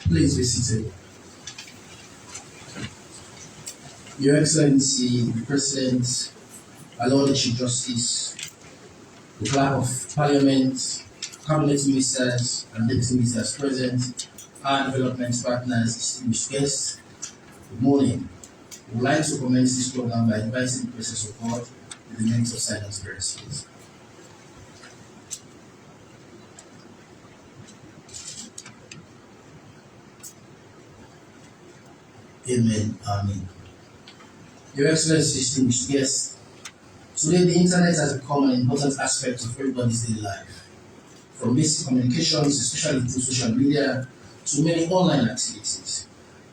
Please be seated. Your Excellency, the President, my Lord the Chief Justice, the Clerk of Parliament, Cabinet Ministers and Deputy Ministers present, and development partners, distinguished guests, good morning. We would like to commence this program by inviting the presence of God with the minutes of silence prayers, please. Amen. Amen. Your Excellency, distinguished guests, today the internet has become an important aspect of everybody's daily life. From basic communications, especially through social media, to many online activities,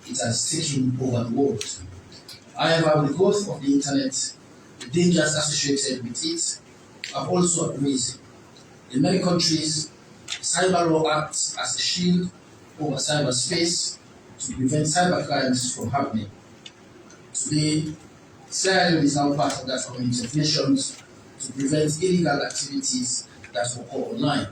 it has taken over the world. However, with the growth of the internet, the dangers associated with it have also arisen. In many countries, cyber law acts as a shield over cyberspace to prevent cybercrimes from happening. Today, Sierra Leone is now part of that community of nations to prevent illegal activities that occur online.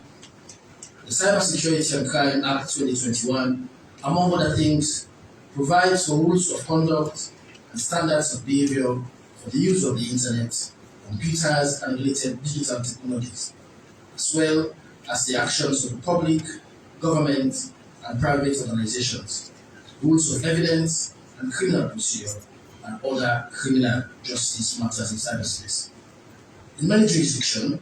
The Cybersecurity and Crime Act 2021, among other things, provides for rules of conduct and standards of behavior for the use of the internet, computers, and related digital technologies, as well as the actions of the public, government, and private organizations, rules of evidence and criminal procedure, and other criminal justice matters in cyberspace. In many jurisdictions,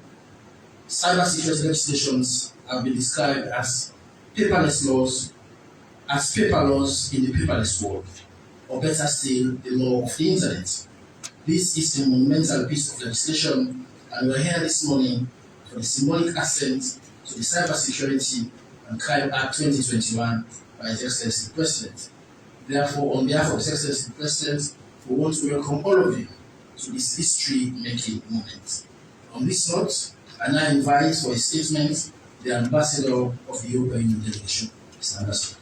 cybersecurity legislations have been described as paperless laws, as paper laws in the paperless world, or better still, the law of the internet. This is a monumental piece of legislation, and we are here this morning for the symbolic assent to the Cybersecurity and Crime Act 2021 by His Excellency the President. Therefore, on behalf of His Excellency the President, we want to welcome all of you to this history-making moment. On this note, I now invite for a statement the Ambassador of the European Union delegation, Mr. Ambassador.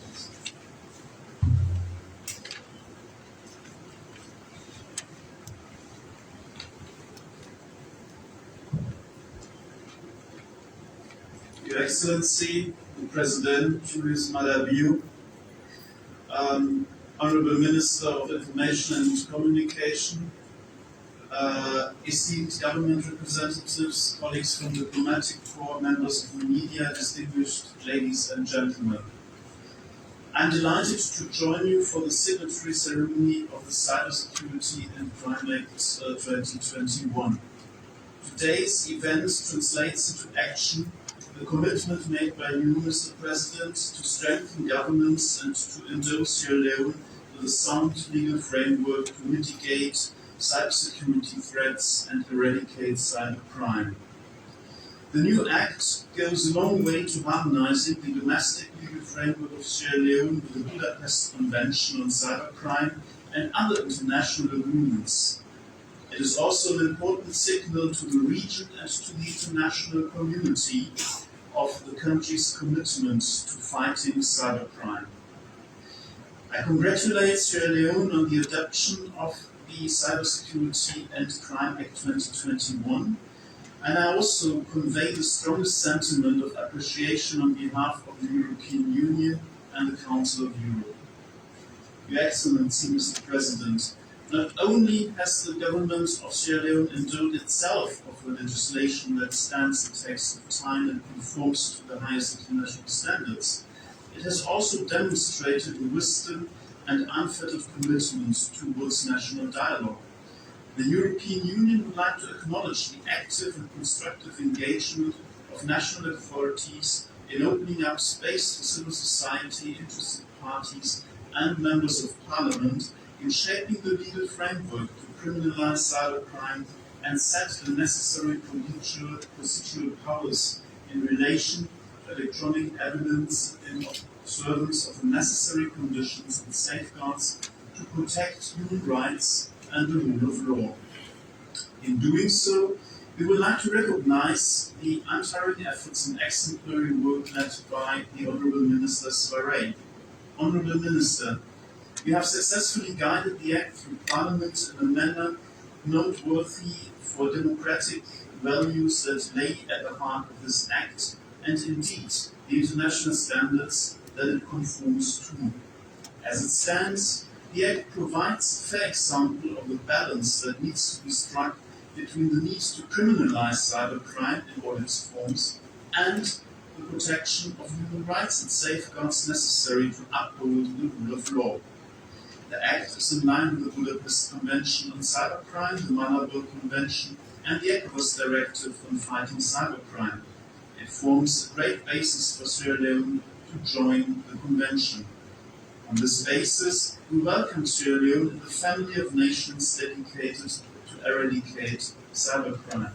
Your Excellency, the President, Julius, Maada, Honorable Minister of Information and Communication, esteemed government representatives, colleagues from the diplomatic corps, members of the media, distinguished ladies and gentlemen. I'm delighted to join you for the signatory ceremony of the Cybersecurity and Crime Act 2021. Today's event translates into action the commitment made by you, Mr. President, to strengthen governance and to endow Sierra Leone with a sound legal framework to mitigate cybersecurity threats and eradicate cybercrime. The new Act goes a long way to harmonizing the domestic legal framework of Sierra Leone with the Budapest Convention on Cybercrime and other international agreements. It is also an important signal to the region and to the international community of the country's commitment to fighting cybercrime. I congratulate Sierra Leone on the adoption of the Cybersecurity and Crime Act 2021, and I also convey the strongest sentiment of appreciation on behalf of the European Union and the Council of Europe. Your Excellency, Mr. President, not only has the government of Sierra Leone endowed itself of the legislation that stands the test of time and conforms to the highest international standards, it has also demonstrated the wisdom and unfettered commitment towards national dialogue. The European Union would like to acknowledge the active and constructive engagement of national authorities in opening up space to civil society, interested parties, and members of parliament in shaping the legal framework to criminalize cybercrime and set the necessary procedural powers in relation to electronic evidence in observance of the necessary conditions and safeguards to protect human rights and the rule of law. In doing so, we would like to recognize the untiring efforts and exemplary work led by the Honourable Minister Svaray. Honourable Minister, you have successfully guided the Act through Parliament in a manner noteworthy for democratic values that lay at the heart of this Act, and indeed the international standards that it conforms to. As it stands, the Act provides a fair example of the balance that needs to be struck between the need to criminalize cybercrime in all its forms and the protection of human rights and safeguards necessary to uphold the rule of law. The Act is in line with the Budapest Convention on Cybercrime, the Maada Convention, and the ECOWAS Directive on Fighting Cybercrime. It forms a great basis for Sierra Leone to join the Convention. On this basis, we welcome Sierra Leone in the family of nations dedicated to eradicate cybercrime.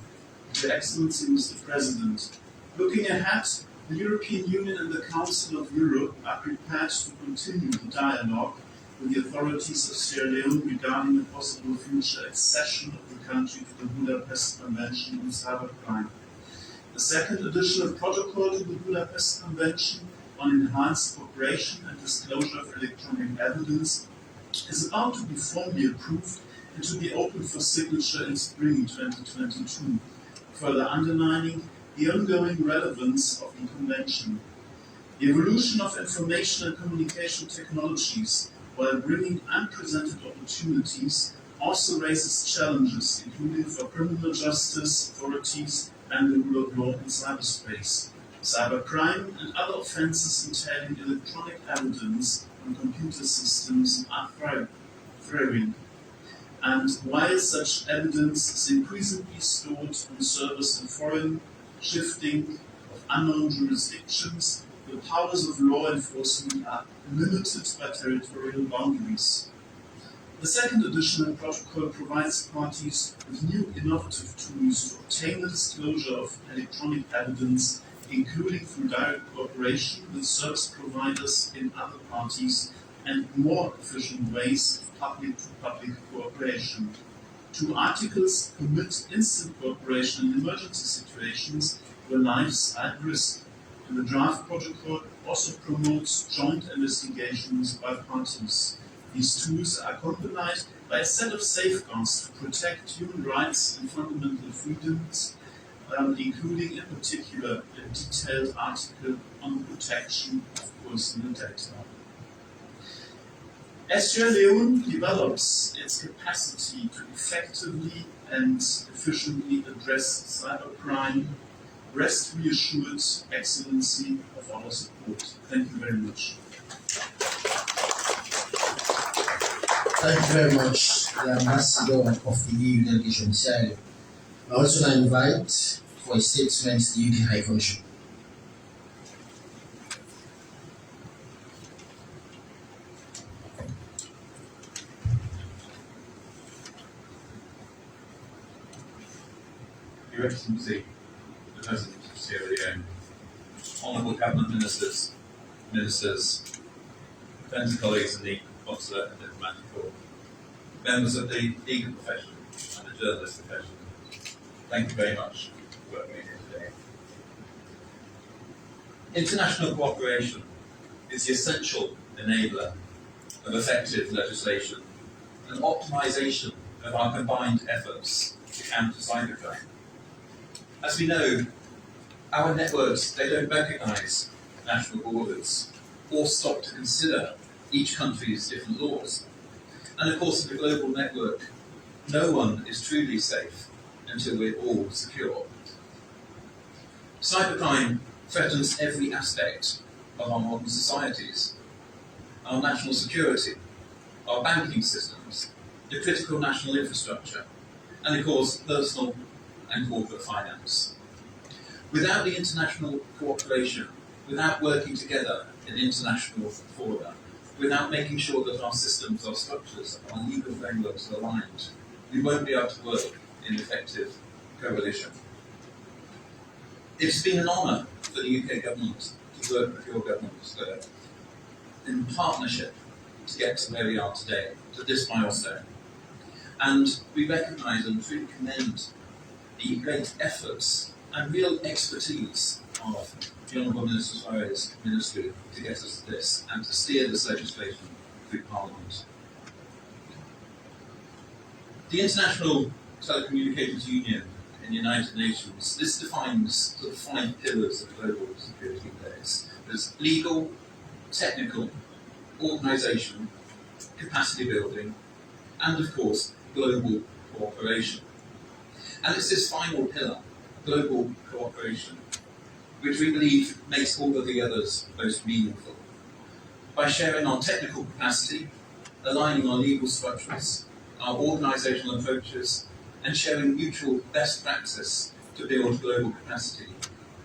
Your Excellency, Mr. President, looking ahead, the European Union and the Council of Europe are prepared to continue the dialogue with the authorities of Sierra Leone regarding a possible future accession of the country to the Budapest Convention on Cybercrime. The second additional protocol to the Budapest Convention on enhanced cooperation and disclosure of electronic evidence is about to be formally approved and to be open for signature in spring 2022, further underlining the ongoing relevance of the Convention. The evolution of information and communication technologies, while bringing unprecedented opportunities, also raises challenges, including for criminal justice authorities and the rule of law in cyberspace. Cybercrime and other offences entailing electronic evidence on computer systems are thriving. And while such evidence is increasingly stored on servers in foreign, shifting of unknown jurisdictions, the powers of law enforcement are limited by territorial boundaries. The second additional protocol provides parties with new innovative tools to obtain the disclosure of electronic evidence, including through direct cooperation with service providers in other parties and more efficient ways of public-to-public cooperation. Two articles permit instant cooperation in emergency situations where lives are at risk, and the draft protocol also promotes joint investigations by parties. These tools are accompanied by a set of safeguards to protect human rights and fundamental freedoms, including in particular a detailed article on the protection of personal data. As Sierra Leone develops its capacity to effectively and efficiently address cybercrime, rest reassured, Excellency, of our support. Thank you very much. Thank you very much, the Ambassador of the EU delegation, Sierra Leone. I also now invite for a statement the UK High Commission. Your Excellency, the President of Sierra Leone, Honourable Cabinet Ministers, friends and colleagues in the Consular and Diplomatic Corps, members of the legal profession and the journalist profession, thank you very much for working here today. International cooperation is the essential enabler of effective legislation and optimisation of our combined efforts to counter cybercrime. As we know, our networks, they don't recognise national borders or stop to consider each country's different laws. And of course, in a global network, no one is truly safe until we're all secure. Cybercrime threatens every aspect of our modern societies: our national security, our banking systems, the critical national infrastructure, and of course, personal and corporate finance. Without the international cooperation without working together in international fora, without making sure that our systems, our structures, our legal frameworks are aligned, we won't be able to work in effective coalition. It's been an honour for the UK government to work with your government in partnership to get to where we are today, to this milestone. And we recognise and truly commend the great efforts and real expertise of the Honourable Minister Suarez's ministry to get us to this and to steer this legislation through Parliament. The International Telecommunications Union in the United Nations, this defines the 5 pillars of global security affairs. There's legal, technical, organisation, capacity building, and of course, global cooperation. And it's this final pillar, global cooperation, which we believe makes all of the others most meaningful. By sharing our technical capacity, aligning our legal structures, our organisational approaches, and sharing mutual best practice to build global capacity,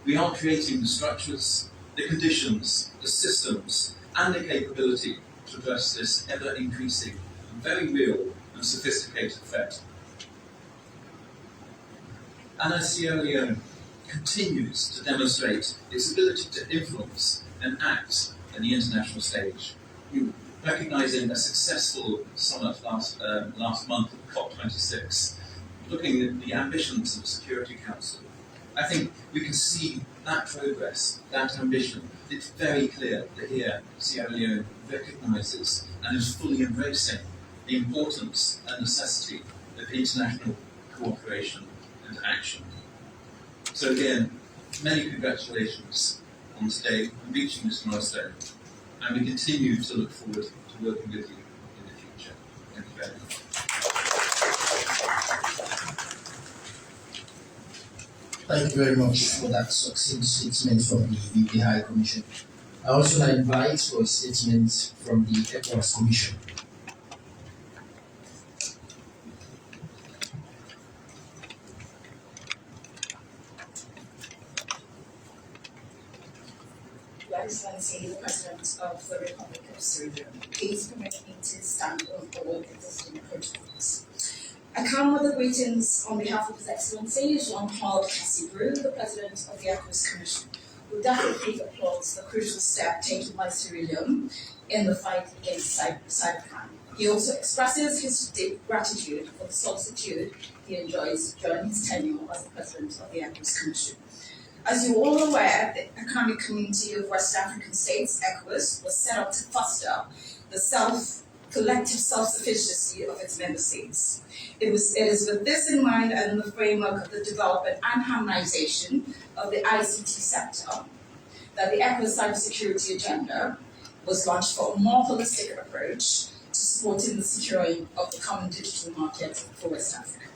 we are creating the structures, the conditions, the systems, and the capability to address this ever-increasing and very real and sophisticated threat. And as Sierra Leone continues to demonstrate its ability to influence and act on the international stage, recognising a successful summit last month at COP26, looking at the ambitions of the Security Council, I think we can see that progress, that ambition. It's very clear that here Sierra Leone recognises and is fully embracing the importance and necessity of international cooperation and action. So again, many congratulations on today on reaching this milestone, and we continue to look forward to working with you in the future. Thank you very much. Thank you very much for that succinct statement from the UK High Commission. I also invite for a statement from the ECOWAS Commission. Your Excellency, the President of the Republic of Sierra Leone, please permit me to stand on all existing protocols. I come with the greetings on behalf of His Excellency Jean-Claude Cassibrou, the President of the ECOWAS Commission, who definitely applauds the crucial step taken by Sierra Leone in the fight against cybercrime. He also expresses his deep gratitude for the solicitude he enjoys during his tenure as the President of the ECOWAS Commission. As you're all aware, the Economic Community of West African States, ECOWAS, was set up to foster the collective self-sufficiency of its member states. It is with this in mind and in the framework of the development and harmonization of the ICT sector that the ECOWAS cybersecurity agenda was launched for a more holistic approach to supporting the securing of the common digital market for West Africa.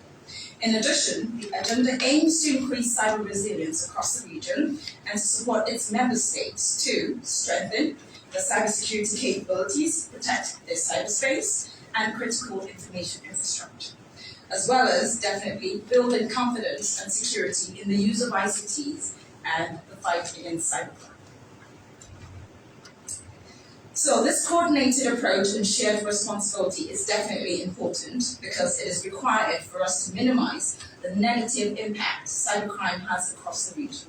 In addition, the agenda aims to increase cyber resilience across the region and to support its member states to strengthen the cybersecurity capabilities, protect their cyberspace and critical information infrastructure, as well as definitely building confidence and security in the use of ICTs and the fight against cybercrime. So this coordinated approach and shared responsibility is definitely important because it is required for us to minimize the negative impact cybercrime has across the region.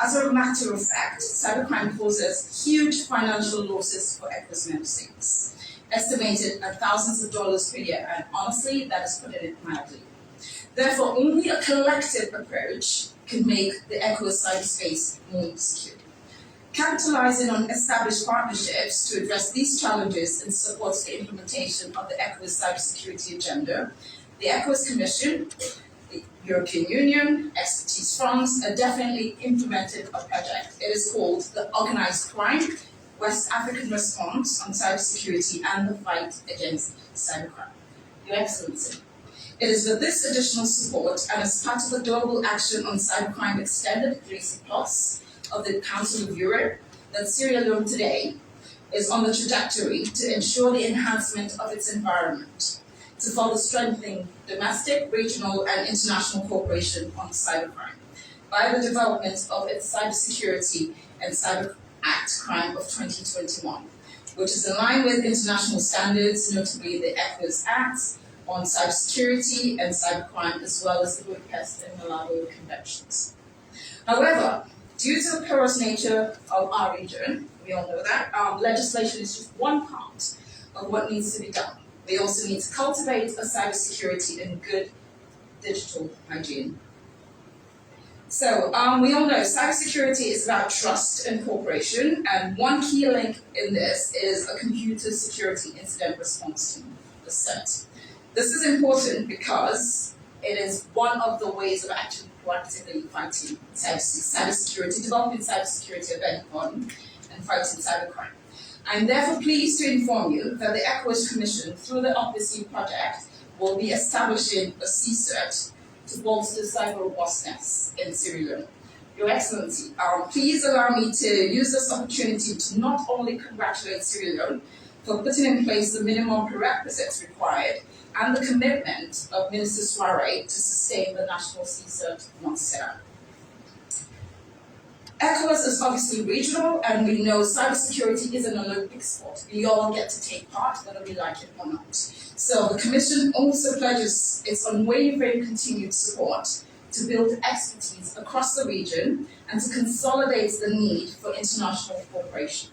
As a matter of fact, cybercrime causes huge financial losses for ECOWAS member states, estimated at thousands of dollars per year, and honestly, that is putting it mildly. Therefore, only a collective approach can make the ECOWAS cyberspace more secure. Capitalizing on established partnerships to address these challenges and support the implementation of the ECOWAS cybersecurity agenda, the ECOWAS Commission, the European Union, expertise funds are definitely implemented a project. It is called the Organized Crime West African Response on Cybersecurity and the Fight Against Cybercrime. Your Excellency, it is with this additional support and as part of the Global Action on Cybercrime Extended 3C+ of the Council of Europe that Sierra Leone today is on the trajectory to ensure the enhancement of its environment, to further strengthening domestic, regional, and international cooperation on cybercrime by the development of its cybersecurity and cyber Act Crime of 2021, which is in line with international standards, notably the ECHOS Act on cybersecurity and cybercrime, as well as the Budapest and Malabo conventions. However, due to the porous nature of our region, we all know that, legislation is just one part of what needs to be done. We also need to cultivate a cybersecurity and good digital hygiene. So we all know cybersecurity is about trust and cooperation, and one key link in this is a computer security incident response team, the CERT. This is important because it is one of the ways of actually proactively fighting cybersecurity, developing cybersecurity, and fighting cybercrime. I'm therefore pleased to inform you that the ECHOS Commission, through the OPC project, will be establishing a CSERT to bolster cyber robustness in Sierra Leone. Your Excellency, please allow me to use this opportunity to not only congratulate Sierra Leone for putting in place the minimum prerequisites required and the commitment of Minister Soare to sustain the national CSERT non-SERA. ECHOS is obviously regional, and we know cybersecurity is an Olympic sport. We all get to take part, whether we like it or not. So the Commission also pledges its unwavering continued support to build expertise across the region and to consolidate the need for international cooperation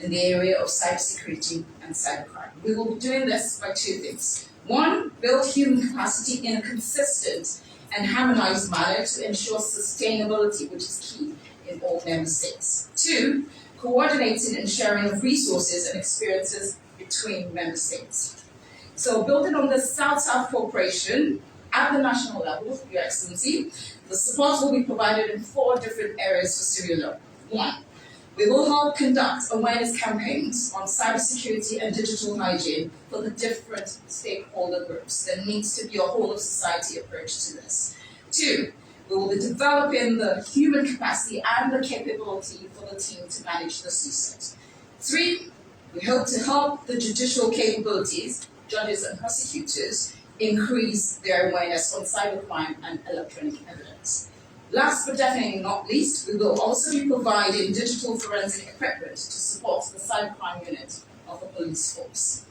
in the area of cybersecurity and cybercrime. We will be doing this by two things. One, build human capacity in a consistent and harmonized manner to ensure sustainability, which is key in all member states. Two, coordinating and sharing of resources and experiences between member states. So building on this South-South cooperation at the national level, Your Excellency, the support will be provided in 4 different areas for Sierra Leone. 1, we will help conduct awareness campaigns on cybersecurity and digital hygiene for the different stakeholder groups. There needs to be a whole of society approach to this. 2, we will be developing the human capacity and the capability for the team to manage the CSERT. 3, we hope to help the judicial capabilities, judges and prosecutors, increase their awareness on cybercrime and electronic evidence. Last but definitely not least, we will also be providing digital forensic equipment to support the cybercrime unit of the police force.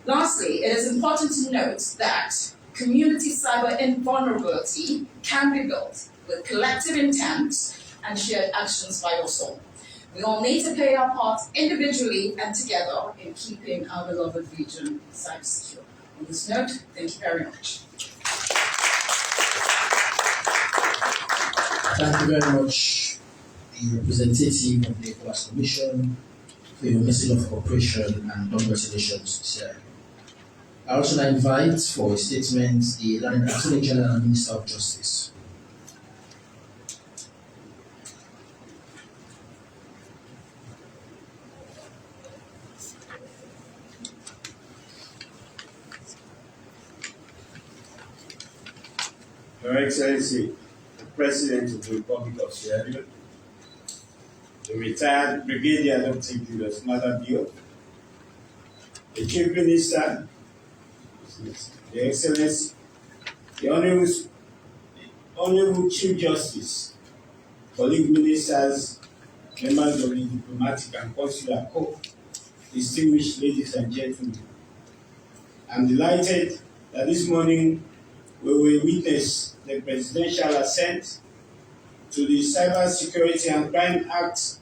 Lastly, it is important to note that community cyber invulnerability can be built with collective intent and shared actions by us all. We all need to play our part individually and together in keeping our beloved region cyber secure. On this note, thank you very much. Thank you very much, the representative of the ECOWAS Commission, for your message of cooperation and congratulations, sir. I also invite for a statement the Attorney General and Minister of Justice. Your Excellency, the President of the Republic of Sierra Leone, the retired Brigadier Dr. Julius, Maada, the Chief Minister, the Excellency, the Honorable Chief Justice, colleague ministers, members of the diplomatic and consular corps, distinguished ladies and gentlemen. I'm delighted that this morning we will witness the presidential assent to the Cyber Security and Crime Act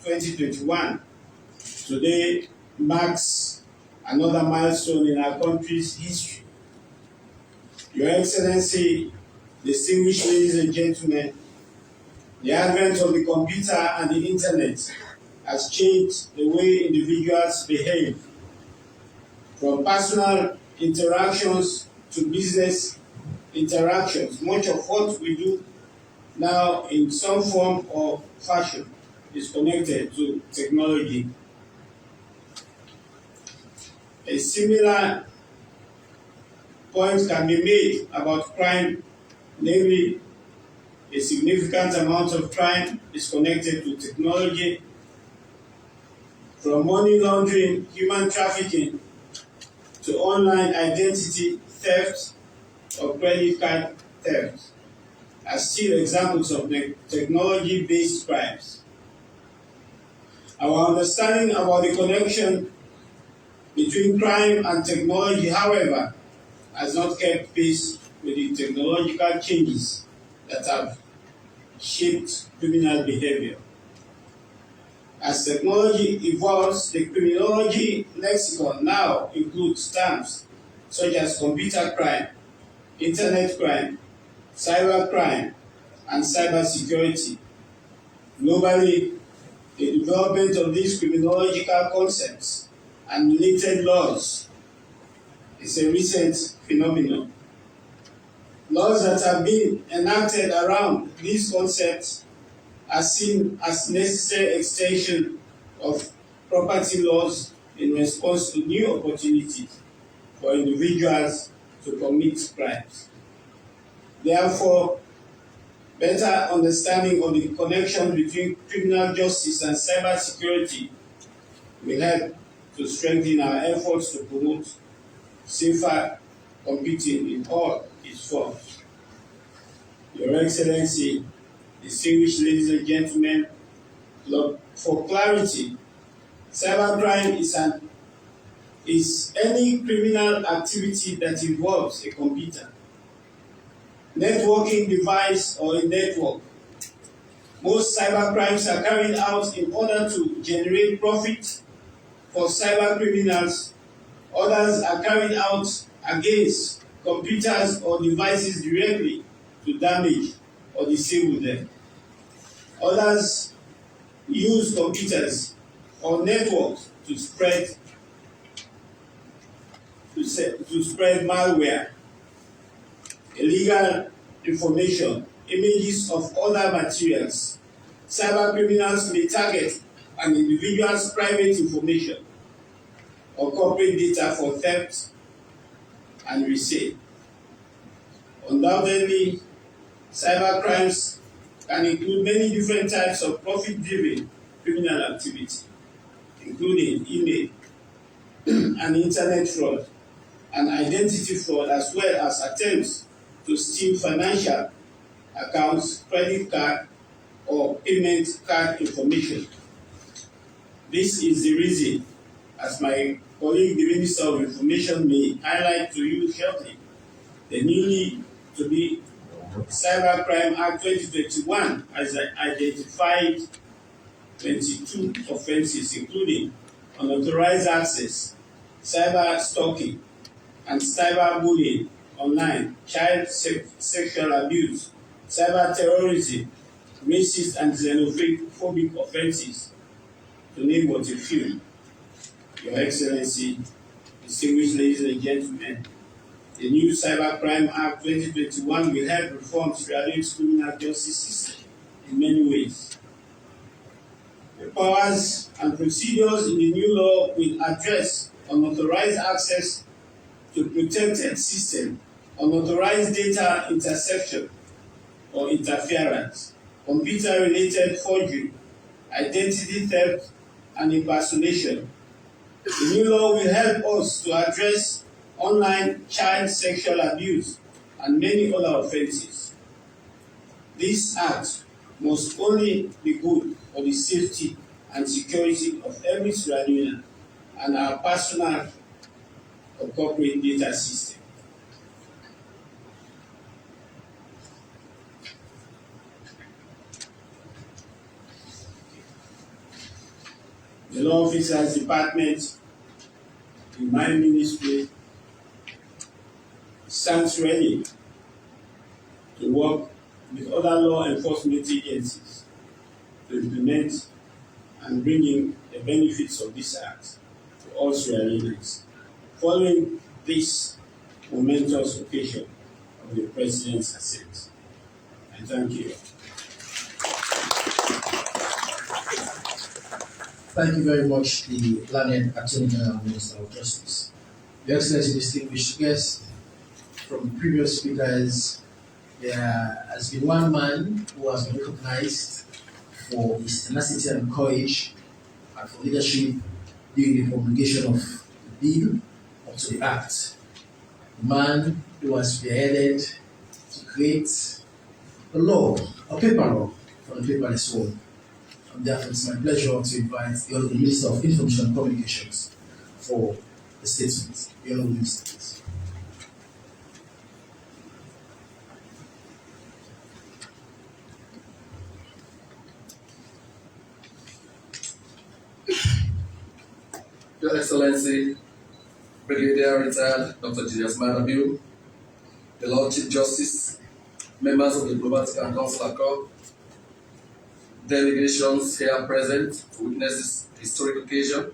2021. Today marks another milestone in our country's history. Your Excellency, distinguished ladies and gentlemen, the advent of the computer and the internet has changed the way individuals behave, from personal interactions to business interactions. Much of what we do now in some form or fashion is connected to technology. A similar point can be made about crime, namely a significant amount of crime is connected to technology, from money laundering, human trafficking, to online identity theft or credit card theft, are still examples of technology-based crimes. Our understanding about the connection between crime and technology, however, has not kept pace with the technological changes that have shaped criminal behavior. As technology evolves, the criminology lexicon now includes terms such as computer crime, internet crime, cyber crime, and cyber security. Globally, the development of these criminological concepts and related laws is a recent phenomenon. Laws that have been enacted around these concepts are seen as necessary extension of property laws in response to new opportunities for individuals to commit crimes. Therefore, better understanding of the connection between criminal justice and cyber security will help to strengthen our efforts to promote safer computing in all its forms. Your Excellency, distinguished ladies and gentlemen, for clarity, cybercrime is any criminal activity that involves a computer, networking device, or a network. Most cybercrimes are carried out in order to generate profit for cyber criminals. Others are carried out against computers or devices directly to damage or disable them. Others use computers or networks to spread malware, illegal information, images of other materials. Cyber criminals may target an individual's private information or corporate data for theft and resale. Undoubtedly, cyber crimes can include many different types of profit-driven criminal activity, including email and internet fraud and identity fraud, as well as attempts to steal financial accounts, credit card, or payment card information. This is the reason, as my colleague, the Minister of Information, may highlight to you shortly, the newly to be Cybercrime Act 2021 has identified 22 offences, including unauthorized access, cyber stalking, and cyber bullying online, child sexual abuse, cyber terrorism, racist and xenophobic offences, to name but a few. Your Excellency, distinguished ladies and gentlemen, the new Cybercrime Act 2021 will help reform Sierra Leone's criminal justice system in many ways. The powers and procedures in the new law will address unauthorized access to protected system, unauthorized data interception or interference, computer-related forgery, identity theft, and impersonation. The new law will help us to address online child sexual abuse and many other offences. This act must only be good for the safety and security of every Sierra Leonean and our personal or corporate data system. The Law Officers Department in my ministry stands ready to work with other law enforcement agencies to implement and bring in the benefits of this act to all Sierra Leoneans, following this momentous occasion of the President's assent. I thank you. Thank you very much, the learned Attorney General and Minister of Justice. Your Excellency, distinguished guests, from previous speakers, there has been one man who has been recognized for his tenacity and courage and for leadership during the promulgation of the bill up to the act. The man who has spearheaded to create a law, a paper law, for the paperless world. Therefore, it's my pleasure to invite the Honourable Minister of Information and Communications for the statement. The Honourable Minister, please. Your Excellency, Brigadier Retired Dr. Julius Maada, the Lord Chief Justice, members of the Diplomatic and Consular Corps, delegations here present to witness this historic occasion,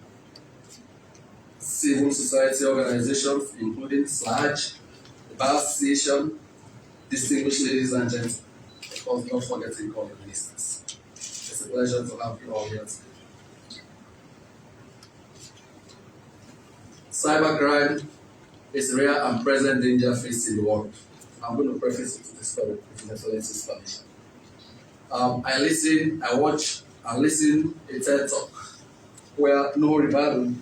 civil society organizations, including SLAG, the Bar Association, distinguished ladies and gentlemen, of course, not forgetting all the ministers. It's a pleasure to have you all here today. Cybercrime is a real and present danger faced in the world. I'm going to preface it to this story with His Excellency's permission. I listen, I watch, and listen a TED talk where Nuhu Ribadu,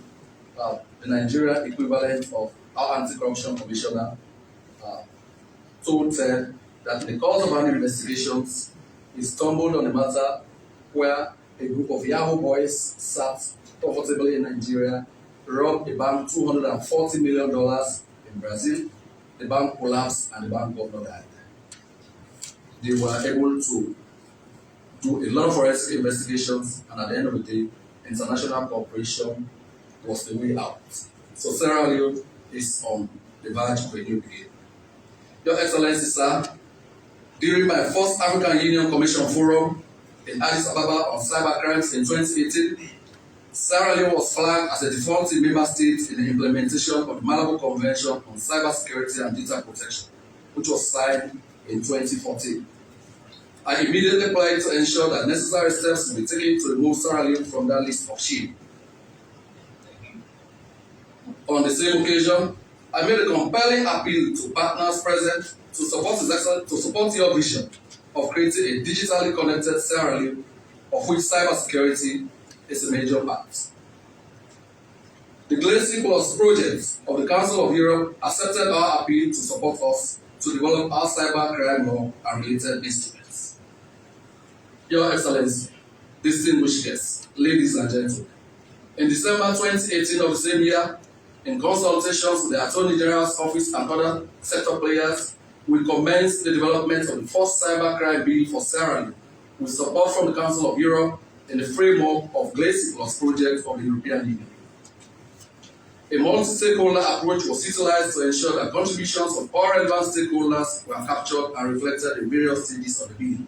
the Nigerian equivalent of our anti-corruption commissioner, told TED that in the course of an investigation, he stumbled on a matter where a group of Yahoo boys sat comfortably in Nigeria, robbed a bank $240 million in Brazil. The bank collapsed and the bank governor died. They were able to do a lot of forensic investigations, and at the end of the day, international cooperation was the way out. So Sierra Leone is on the verge of a new beginning. Your Excellency, sir, during my first African Union Commission Forum in Addis Ababa on cybercrimes in 2018, Sierra Leone was flagged as a defaulting member state in the implementation of the Malabo Convention on Cybersecurity and Data Protection, which was signed in 2014. I immediately pledged to ensure that necessary steps will be taken to remove Sierra Leone from that list of shame. On the same occasion, I made a compelling appeal to partners present to support your vision of creating a digitally connected Sierra Leone, of which cybersecurity is a major part. The GLACY Plus project of the Council of Europe accepted our appeal to support us to develop our cybercrime law and related instruments. Your Excellency, distinguished guests, ladies and gentlemen, in December 2018 of the same year, in consultations with the Attorney General's Office and other sector players, we commenced the development of the first cybercrime bill for Sierra Leone, with support from the Council of Europe in the framework of GLACY Plus project of the European Union. A multi-stakeholder approach was utilized to ensure that contributions of all relevant stakeholders were captured and reflected in various stages of the bill.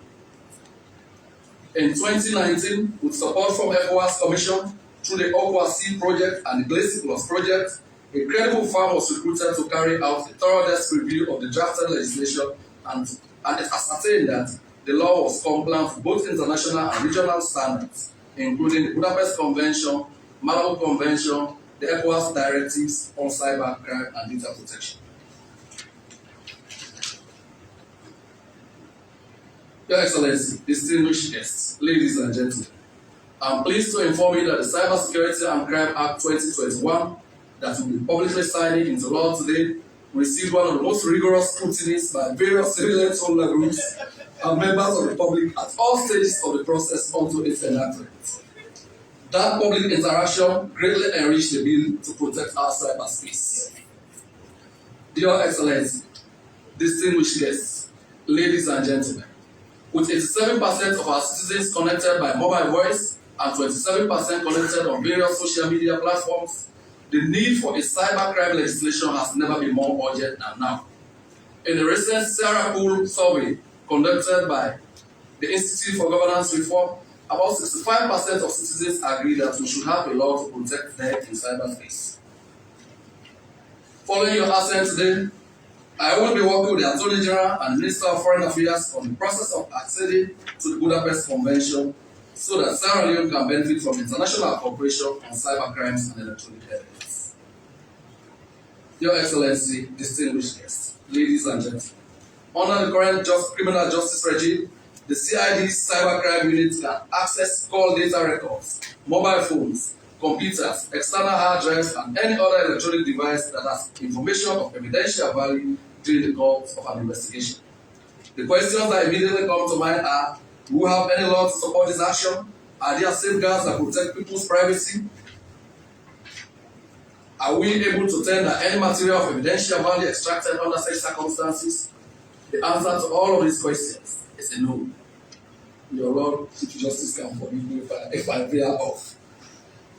In 2019, with support from ECOWAS Commission through the OKWAC project and the GLACY Plus project, a credible firm was recruited to carry out a thorough desk review of the drafted legislation and it ascertained that the law was compliant with both international and regional standards, including the Budapest Convention, Malabo Convention, the ECOWAS directives on cybercrime and data protection. Your Excellency, distinguished guests, ladies and gentlemen, I'm pleased to inform you that the Cybersecurity and Crime Act 2021 that will be publicly signing into law today received one of the most rigorous scrutinies by various civil holder groups and members of the public at all stages of the process unto its enactment. That public interaction greatly enriched the bill to protect our cyberspace. Dear Excellency, distinguished guests, ladies and gentlemen, with 87% of our citizens connected by mobile voice and 27% connected on various social media platforms, the need for a cybercrime legislation has never been more urgent than now. In a recent Sarah Pool survey conducted by the Institute for Governance Reform, about 65% of citizens agree that we should have a law to protect them in cyberspace. Following your assent today, I will be working with the Attorney General and Minister of Foreign Affairs on the process of acceding to the Budapest Convention so that Sierra Leone can benefit from international cooperation on cybercrimes and electronic evidence. Your Excellency, distinguished guests, ladies and gentlemen, under the current criminal justice regime, the CID's cybercrime unit can access call data records, mobile phones, computers, external hard drives, and any other electronic device that has information of evidential value during the course of an investigation. The questions that immediately come to mind are: do we have any law to support this action? Are there safeguards that protect people's privacy? Are we able to tender any material of evidential value extracted under such circumstances? The answer to all of these questions is a no. Your Lord, Chief Justice, can forgive me if I veer off.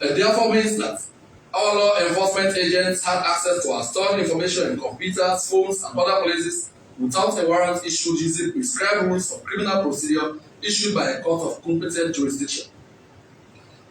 It therefore means that our law enforcement agents had access to our stored information in computers, phones, and other places without a warrant issued using prescribed rules of criminal procedure issued by a court of competent jurisdiction.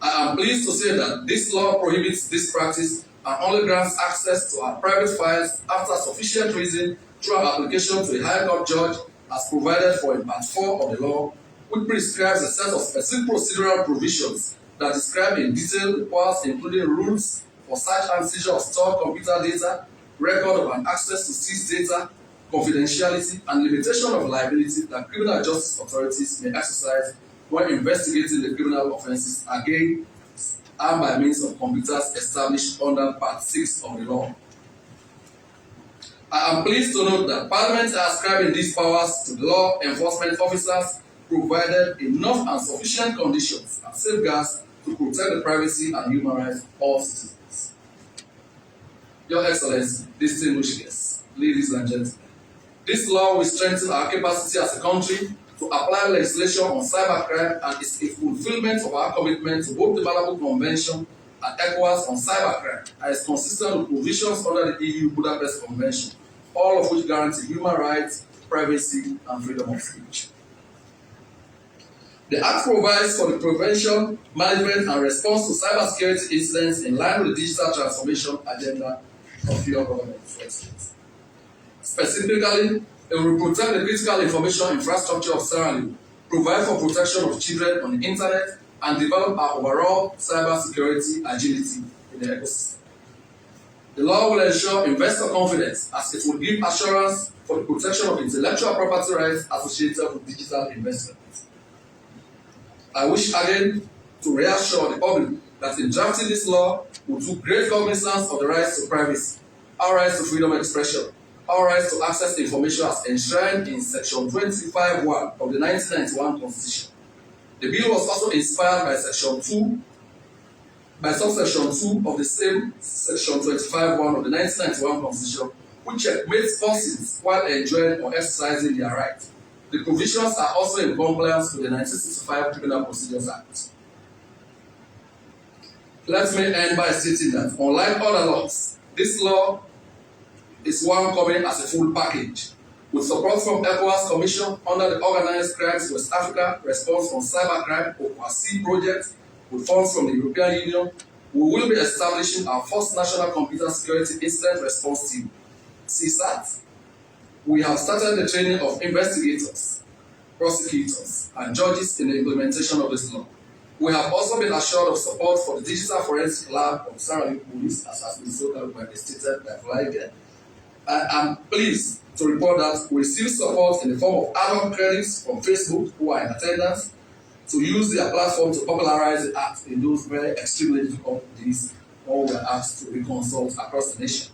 I am pleased to say that this law prohibits this practice and only grants access to our private files after sufficient reason through an application to a High Court judge as provided for in Part 4 of the law, which prescribes a set of specific procedural provisions that describe in detail the powers, including rules for search and seizure of stored computer data, record of and access to seized data, confidentiality, and limitation of liability that criminal justice authorities may exercise when investigating the criminal offences against and by means of computers established under Part 6 of the law. I am pleased to note that Parliament are ascribing these powers to the law enforcement officers provided enough and sufficient conditions and safeguards to protect the privacy and human rights of all citizens. Your Excellency, distinguished guests, ladies and gentlemen, this law will strengthen our capacity as a country to apply legislation on cybercrime and is a fulfillment of our commitment to both the Malabo Convention and ECOWAS on cybercrime and is consistent with provisions under the EU Budapest Convention, all of which guarantee human rights, privacy, and freedom of speech. The Act provides for the prevention, management, and response to cybersecurity incidents in line with the digital transformation agenda of your government, for instance. Specifically, it will protect the critical information infrastructure of Sierra Leone, provide for protection of children on the internet, and develop our overall cybersecurity agility in the ecosystem. The law will ensure investor confidence as it will give assurance for the protection of intellectual property rights associated with digital investment. I wish again to reassure the public that in drafting this law, we took great cognizance of the rights to privacy, our rights to freedom of expression, our rights to access information as enshrined in Section 25(1) of the 1991 Constitution. The bill was also inspired by subsection 2 of the same Section 25(1) of the 1991 Constitution, which checkmates persons while enjoying or exercising their right. The provisions are also in compliance with the 1965 Criminal Procedures Act. Let me end by stating that, unlike other laws, this law is one coming as a full package, with support from ECOWAS Commission under the Organized Crimes West Africa Response on Cybercrime (OCRC) project, with funds from the European Union. We will be establishing our first National Computer Security Incident Response Team, CSAT. We have started the training of investigators, prosecutors, and judges in the implementation of this law. We have also been assured of support for the Digital Forensic Lab of Sierra Leone Police, as has been so eloquently stated by Flyger. I am pleased to report that we receive support in the form of ad hoc credits from Facebook, who are in attendance, to use their platform to popularize the act in those very extremely difficult days when we are asked to reconsult across the nation.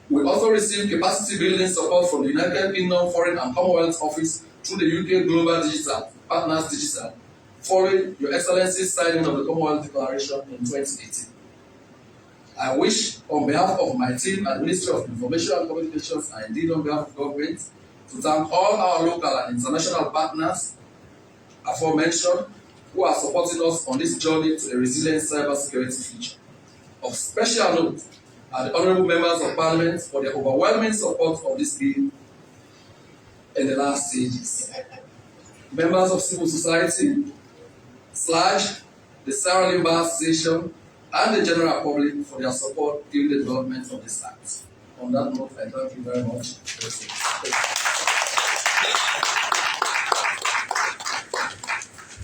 We also received capacity building support from the United Kingdom Foreign and Commonwealth Office through the UK Global Digital Partners Digital, following Your Excellency's signing of the Commonwealth Declaration in 2018. I wish, on behalf of my team at the Ministry of Information and Communications, and indeed on behalf of government, to thank all our local and international partners aforementioned who are supporting us on this journey to a resilient cybersecurity future. Of special note are the honourable members of Parliament for their overwhelming support of this bill in the last stages. Members of civil society, the Sierra Leone Bar Association, and the general public for their support during the development of this act. On that note, I thank you very much.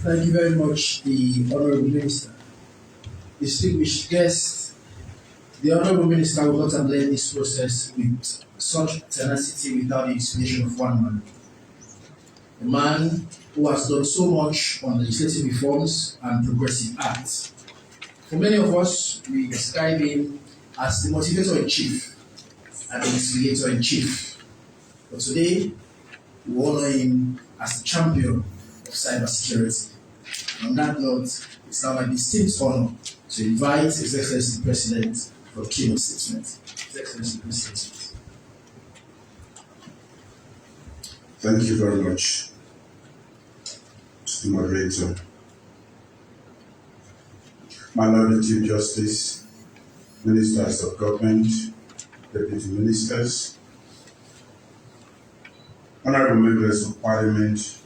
Thank you very much, the Honourable Minister. Distinguished guests, the Honourable Minister will not contemplate this process with such tenacity without the inspiration of one man. A man who has done so much on legislative reforms and progressive acts. For many of us, we describe him as the motivator in chief and the instigator in chief. But today, we honor him as the champion of cybersecurity. On that note, it's now my distinct honor to invite His Excellency the President for keynote statement. His Excellency, please statement. Thank you very much, Mr. Moderator. My Lord Chief Justice, Ministers of Government, Deputy Ministers, Honorable Members of Parliament,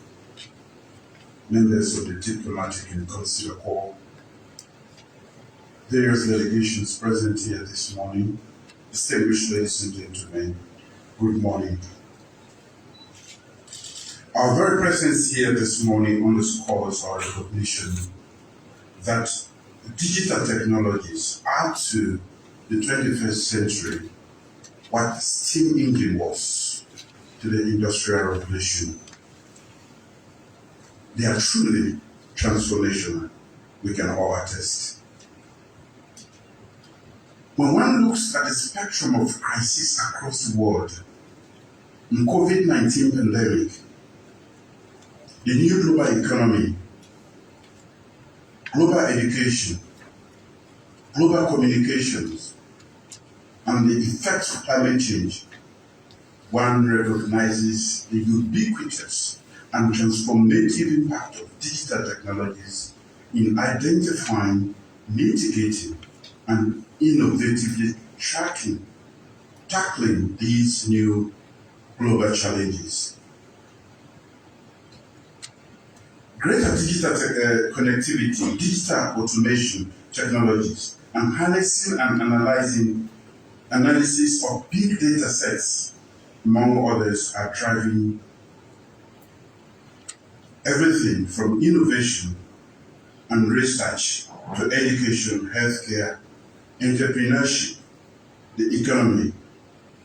members of the Diplomatic and Consular Corps, various delegations present here this morning, distinguished ladies and gentlemen, good morning. Our very presence here this morning underscores our recognition that digital technologies add to the 21st century what the steam engine was to the Industrial Revolution. They are truly transformational, we can all attest. When one looks at the spectrum of crises across the world, the COVID-19 pandemic, the new global economy, global education, global communications, and the effects of climate change, one recognizes the ubiquitous and transformative impact of digital technologies in identifying, mitigating, and innovatively tackling these new global challenges. Greater digital connectivity, digital automation technologies, and harnessing and analysis of big data sets, among others, are driving everything from innovation and research to education, healthcare, entrepreneurship, the economy,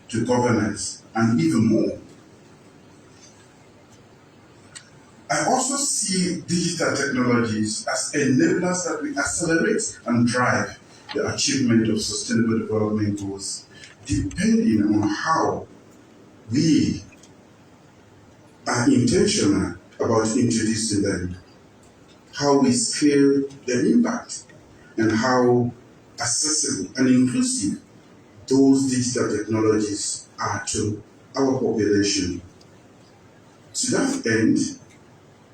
to governance, and even more. I also see digital technologies as enablers that will accelerate and drive the achievement of sustainable development goals, depending on how we are intentional about introducing them, how we scale their impact, and how accessible and inclusive those digital technologies are to our population. To that end,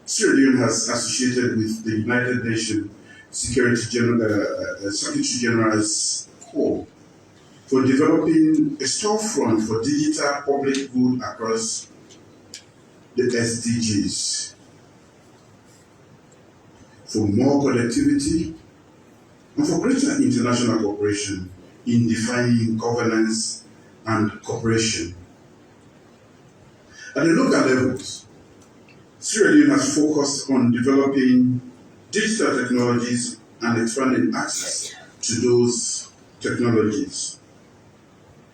Sierra Leone has associated with the United Nations Secretary General's Corps for developing a storefront for digital public good across the SDGs, for more connectivity and for greater international cooperation in defining governance and cooperation. At the local levels, Sierra Leone has focused on developing digital technologies and expanding access to those technologies.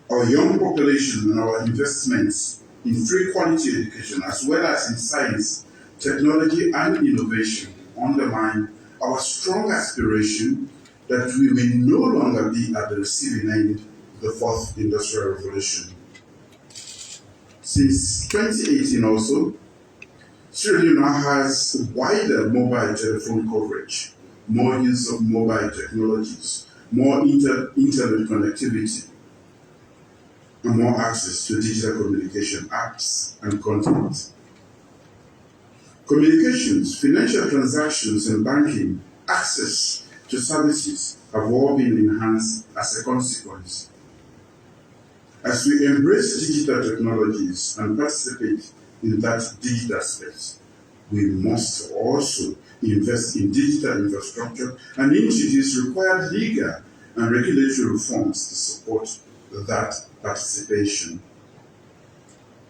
Our young population and our investments in free quality education, as well as in science, technology, and innovation, undermine our strong aspiration that we will no longer be at the receiving end of the fourth industrial revolution. Since 2018 also, Sierra Leone now has wider mobile telephone coverage, more use of mobile technologies, more internet connectivity, and more access to digital communication apps and content. Communications, financial transactions, and banking access to services have all been enhanced as a consequence. As we embrace digital technologies and participate in that digital space, we must also invest in digital infrastructure and introduce required legal and regulatory reforms to support that participation.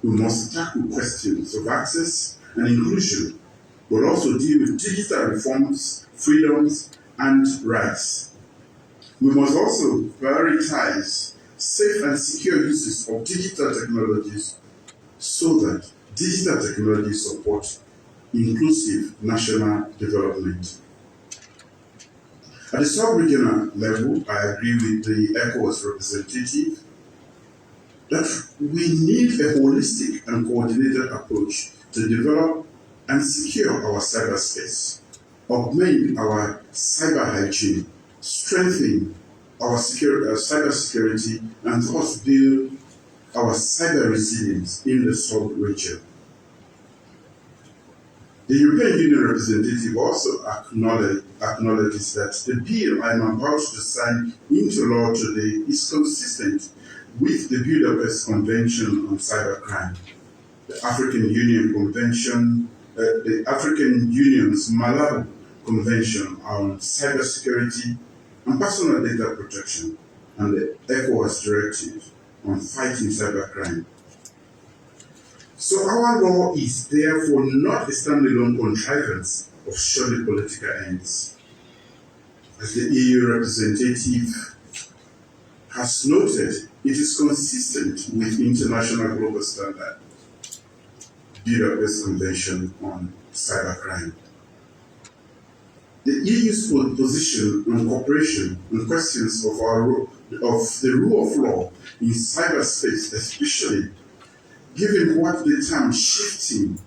We must tackle questions of access and inclusion, but also deal with digital reforms, freedoms, and rights. We must also prioritize safe and secure uses of digital technologies so that digital technologies support inclusive national development. At the sub-regional level, I agree with the ECOWAS representative that we need a holistic and coordinated approach to develop and secure our cyberspace. augment our cyber hygiene, strengthen our cyber security, and thus build our cyber resilience in the sub-region. The European Union representative also acknowledges that the bill I am about to sign into law today is consistent with the Budapest Convention on Cybercrime, the African Union Convention, the African Union's Malabo Convention on Cybersecurity and Personal Data Protection, and the ECOWAS Directive on Fighting Cybercrime. So our law is therefore not a standalone contrivance of surely political ends. As the EU representative has noted, it is consistent with international global standard, Budapest Convention on Cybercrime. The EU's position on cooperation on questions of the rule of law in cyberspace, especially given what the term shifting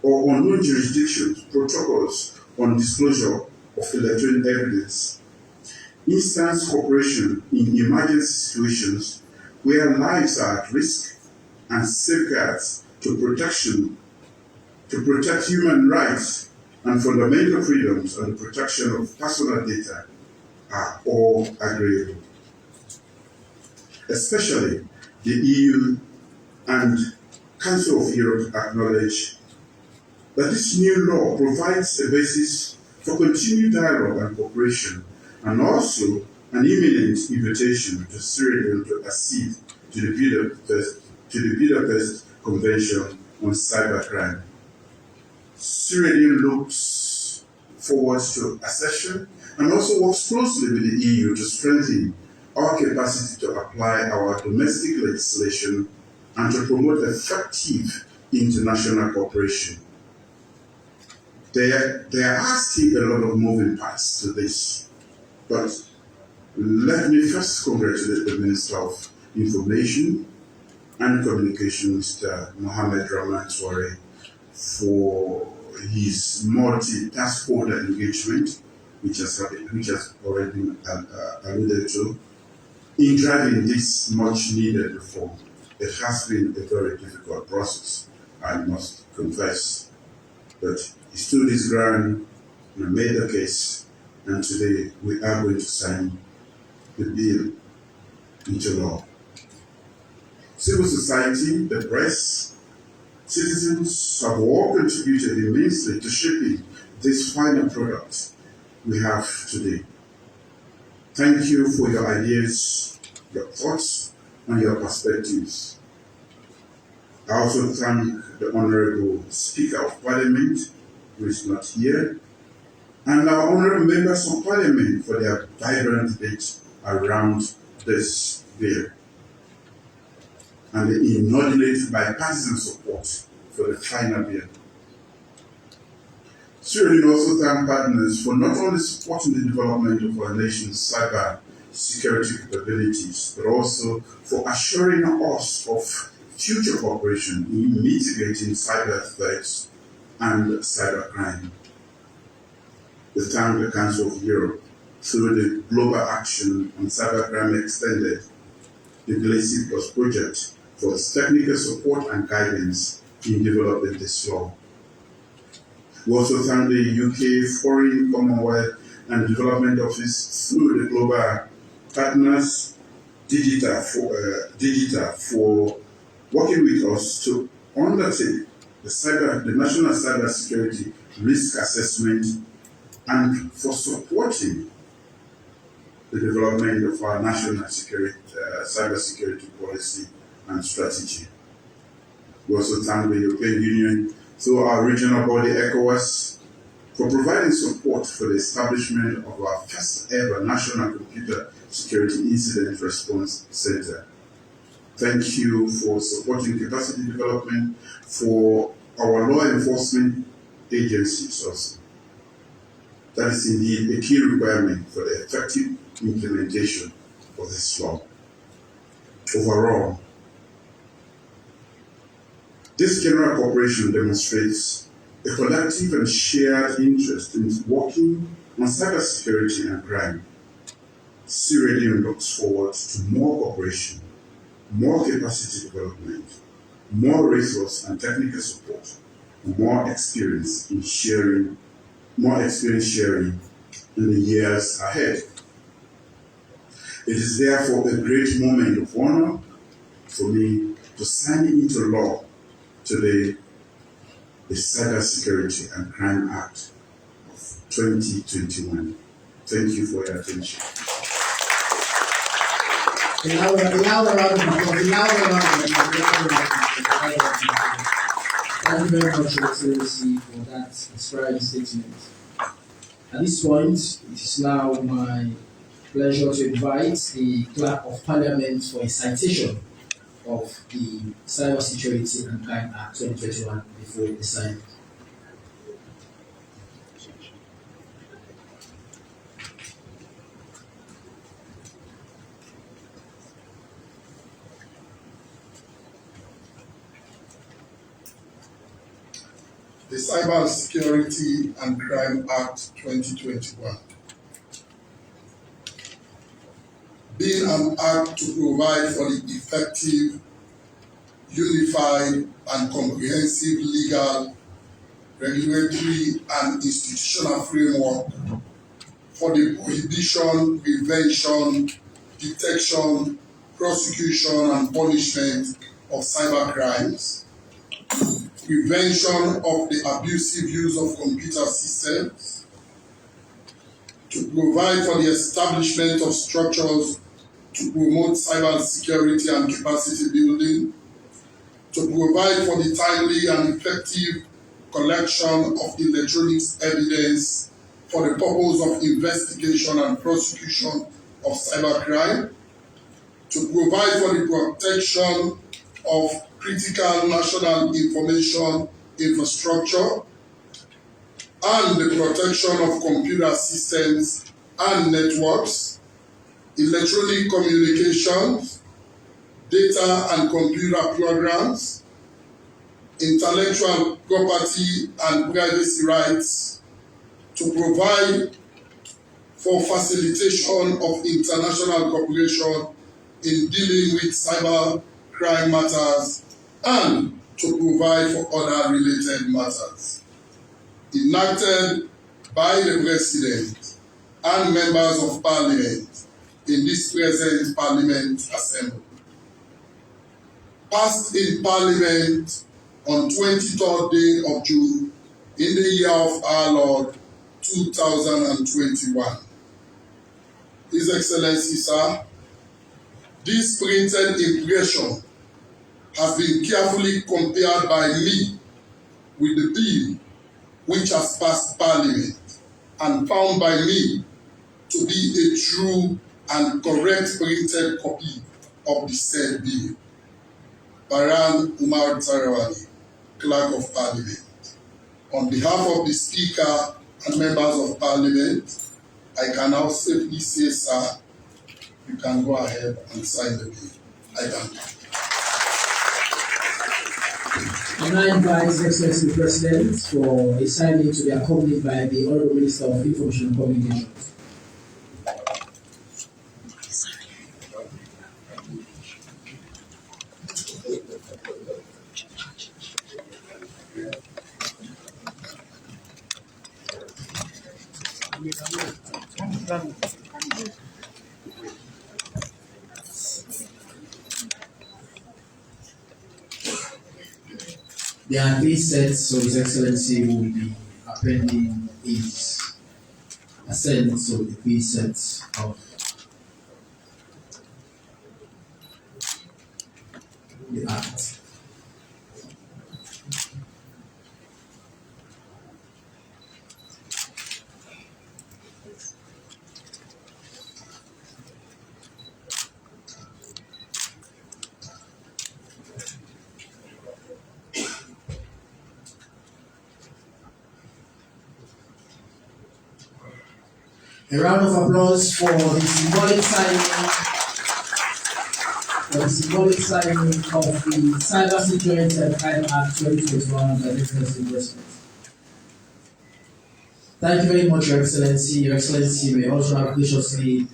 or unknown jurisdictions, protocols on disclosure of electronic evidence, instance cooperation in emergency situations where lives are at risk, and safeguards to protect human rights and fundamental freedoms and the protection of personal data are all agreeable. Especially the EU and Council of Europe acknowledge that this new law provides a basis for continued dialogue and cooperation, and also an imminent invitation to Sierra Leone to accede to the Budapest Convention on Cybercrime. Sierra Leone looks forward to accession and also works closely with the EU to strengthen our capacity to apply our domestic legislation and to promote effective international cooperation. There are still a lot of moving parts to this, but let me first congratulate the Minister of Information and Communication, Mr. Mohamed Rahman Touare, for his multi-stakeholder engagement, which has already been alluded to, in driving this much-needed reform. It has been a very difficult process, I must confess, but he stood his ground and made the case, and today we are going to sign the bill into law. Civil society, the press, citizens have all contributed immensely to shaping this final product we have today. Thank you for your ideas, your thoughts, and your perspectives. I also thank the Honorable Speaker of Parliament, who is not here, and our honorable members of Parliament for their vibrant debate around this bill, and the inordinate bipartisan support for the final bill. Sierra Leone also thank partners for not only supporting the development of our nation's cyber security capabilities, but also for assuring us of future cooperation in mitigating cyber threats and cybercrime. We thank the Council of Europe through the Global Action on Cybercrime Extended, the GLACY Plus project, for its technical support and guidance in developing this law. We also thank the UK Foreign, Commonwealth and Development Office through the Global Partners Digital for working with us to undertake the National Cyber Security Risk Assessment and for supporting the development of our national cyber security policy and strategy. We also thank the European Union through our regional body ECOWAS for providing support for the establishment of our first ever National Computer Security Incident Response Center. Thank you for supporting capacity development for our law enforcement agencies also. That is indeed a key requirement for the effective implementation of this law. Overall, this general cooperation demonstrates a collective and shared interest in working on cybersecurity and crime. CRADM looks forward to more cooperation, more capacity development, more resource and technical support, more experience sharing in the years ahead. It is therefore a great moment of honor for me to sign into law today the Cybersecurity and Crime Act of 2021. Thank you for your attention. Thank you very much, Your Excellency, for that inspiring statement. At this point, it is now my pleasure to invite the Clerk of Parliament for a citation of the Cybersecurity and Crime Act 2021 before the sign. The Cybersecurity and Crime Act 2021. Being an act to provide for the effective, unified, and comprehensive legal, regulatory, and institutional framework for the prohibition, prevention, detection, prosecution, and punishment of cybercrimes, prevention of the abusive use of computer systems, to provide for the establishment of structures to promote cyber security and capacity building, to provide for the timely and effective collection of electronic evidence for the purpose of investigation and prosecution of cybercrime, to provide for the protection of critical national information infrastructure and the protection of computer systems and networks, electronic communications, data and computer programs, intellectual property and privacy rights, to provide for facilitation of international cooperation in dealing with cyber crime matters, and to provide for other related matters. Enacted by the President and members of Parliament in this present Parliament Assembly. Passed in Parliament on 23rd day of June in the year of our Lord 2021. His Excellency, sir, this printed impression has been carefully compared by me with the bill which has passed Parliament and found by me to be a true and correct printed copy of the said bill. Baran Umar Tarawali, Clerk of Parliament. On behalf of the Speaker and members of Parliament, I can now safely say, sir, you can go ahead and sign the bill. I thank you. And I invite His Excellency the President for a signing to be accompanied by the Honourable Minister of Information and Communications. There are 3 sets, so His Excellency will be appending his assent to the 3 sets of the Act. A round of applause for the symbolic signing of the Cybersecurity and Crime Act 2021 by the President. Thank you very much, Your Excellency. Your Excellency may also have graciously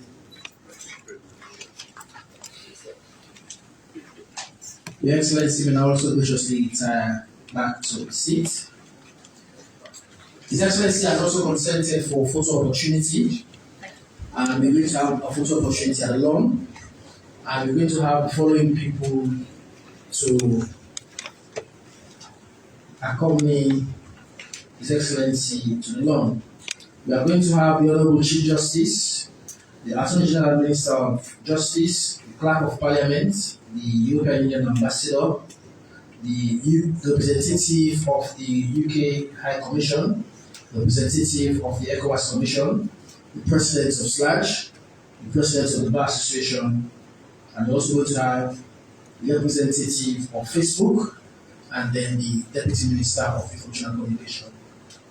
Your Excellency may now also graciously retire back to the seat. His Excellency has also consented for photo opportunity, and we're going to have a photo opportunity at the lawn, and we're going to have the following people to accompany His Excellency to the lawn. We are going to have the Honorable Chief Justice, the Attorney General Minister of Justice, the Clerk of Parliament, the European Union Ambassador, the representative of the UK High Commission, the representative of the ECOWAS Commission, the President of SLAJ, the President of the Bar Association, and we're also going to have the representative of Facebook, and then the Deputy Minister of Information and Communication,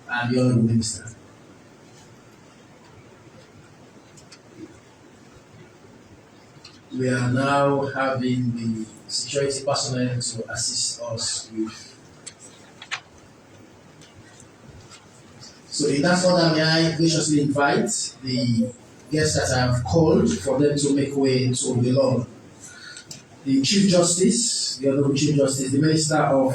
and the Honourable Minister. We are now having the security personnel to assist us with. So in that order, may I graciously invite the guests that I have called for them to make way to the lawn. The Chief Justice, the Honourable Chief Justice, the Minister of